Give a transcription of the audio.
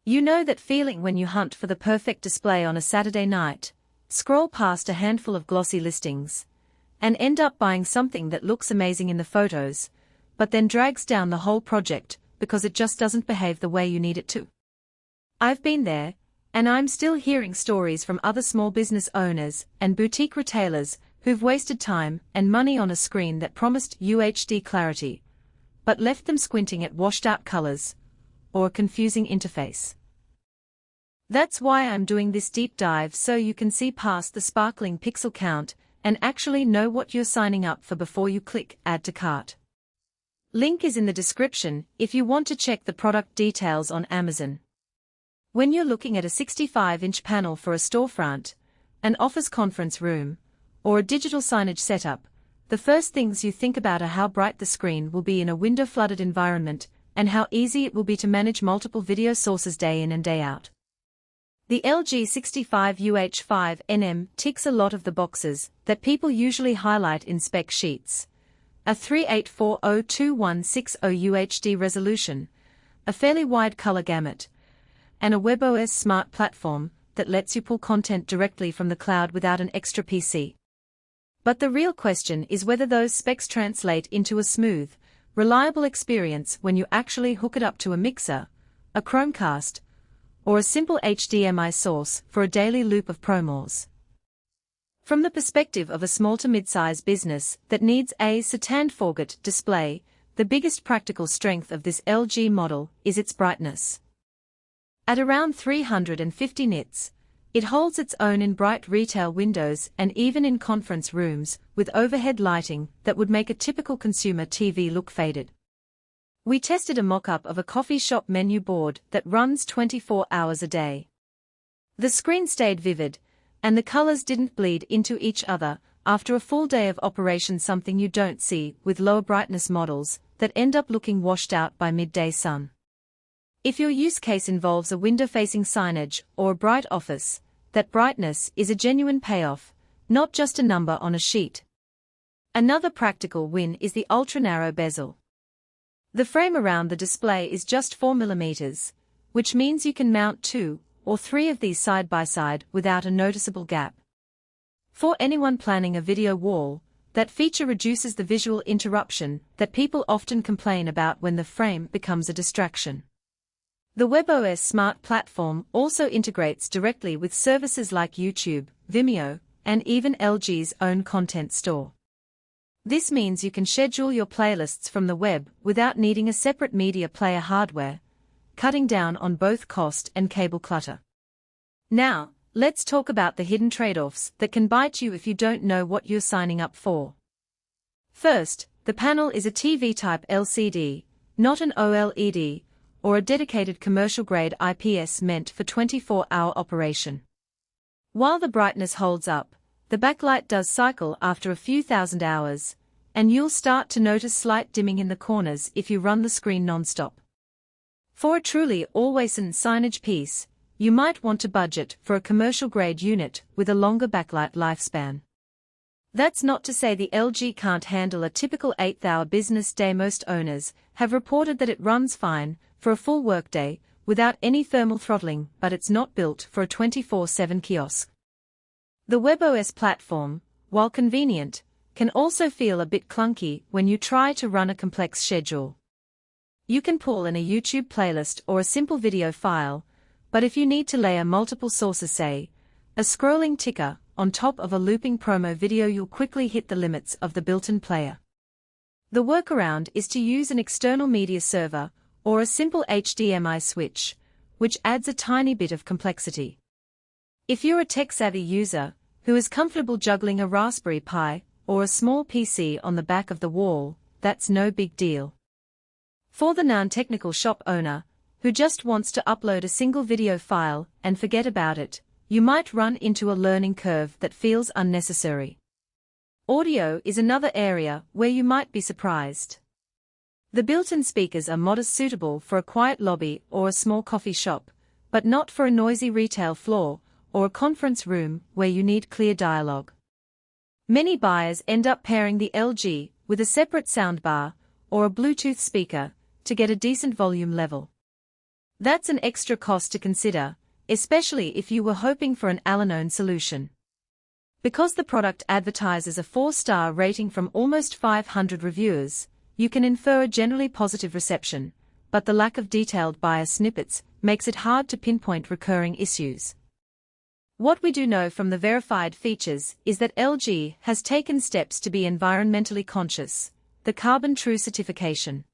You know that feeling when you hunt for the perfect display on a Saturday night, scroll past a handful of glossy listings, and end up buying something that looks amazing in the photos, but then drags down the whole project because it just doesn't behave the way you need it to. I've been there, and I'm still hearing stories from other small business owners and boutique retailers who've wasted time and money on a screen that promised UHD clarity, but left them squinting at washed-out colors or a confusing interface. That's why I'm doing this deep dive, so you can see past the sparkling pixel count and actually know what you're signing up for before you click Add to Cart. Link is in the description if you want to check the product details on Amazon. When you're looking at a 65-inch panel for a storefront, an office conference room, or a digital signage setup, the first things you think about are how bright the screen will be in a window-flooded environment and how easy it will be to manage multiple video sources day in and day out. The LG 65UH5nm ticks a lot of the boxes that people usually highlight in spec sheets. A 38402160 UHD resolution, a fairly wide color gamut, and a webOS smart platform that lets you pull content directly from the cloud without an extra PC. But the real question is whether those specs translate into a smooth, reliable experience when you actually hook it up to a mixer, a Chromecast, or a simple HDMI source for a daily loop of promos. From the perspective of a small to mid-size business that needs a certain-forget display, the biggest practical strength of this LG model is its brightness. At around 350 nits, it holds its own in bright retail windows and even in conference rooms with overhead lighting that would make a typical consumer TV look faded. We tested a mock-up of a coffee shop menu board that runs 24 hours a day. The screen stayed vivid, and the colors didn't bleed into each other after a full day of operation, something you don't see with lower brightness models that end up looking washed out by midday sun. If your use case involves a window-facing signage or a bright office, that brightness is a genuine payoff, not just a number on a sheet. Another practical win is the ultra-narrow bezel. The frame around the display is just 4 mm, which means you can mount 2 or 3 of these side by side without a noticeable gap. For anyone planning a video wall, that feature reduces the visual interruption that people often complain about when the frame becomes a distraction. The webOS smart platform also integrates directly with services like YouTube, Vimeo, and even LG's own content store. This means you can schedule your playlists from the web without needing a separate media player hardware, cutting down on both cost and cable clutter. Now, let's talk about the hidden trade-offs that can bite you if you don't know what you're signing up for. First, the panel is a TV-type LCD, not an OLED, or a dedicated commercial-grade IPS meant for 24-hour operation. While the brightness holds up, the backlight does cycle after a few thousand hours, and you'll start to notice slight dimming in the corners if you run the screen non-stop. For a truly always-on signage piece, you might want to budget for a commercial-grade unit with a longer backlight lifespan. That's not to say the LG can't handle a typical 8-hour business day. Most owners have reported that it runs fine for a full workday without any thermal throttling, but it's not built for a 24/7 kiosk. The webOS platform, while convenient, can also feel a bit clunky when you try to run a complex schedule. You can pull in a YouTube playlist or a simple video file, but if you need to layer multiple sources, say, a scrolling ticker, on top of a looping promo video, you'll quickly hit the limits of the built-in player. The workaround is to use an external media server or a simple HDMI switch, which adds a tiny bit of complexity. If you're a tech-savvy user who is comfortable juggling a Raspberry Pi or a small PC on the back of the wall, that's no big deal. For the non-technical shop owner, who just wants to upload a single video file and forget about it, you might run into a learning curve that feels unnecessary. Audio is another area where you might be surprised. The built-in speakers are modest, suitable for a quiet lobby or a small coffee shop, but not for a noisy retail floor or a conference room where you need clear dialogue. Many buyers end up pairing the LG with a separate soundbar or a Bluetooth speaker to get a decent volume level. That's an extra cost to consider, especially if you were hoping for an all-in-one solution. Because the product advertises a 4-star rating from almost 500 reviewers, you can infer a generally positive reception, but the lack of detailed buyer snippets makes it hard to pinpoint recurring issues. What we do know from the verified features is that LG has taken steps to be environmentally conscious, the Carbon True certification.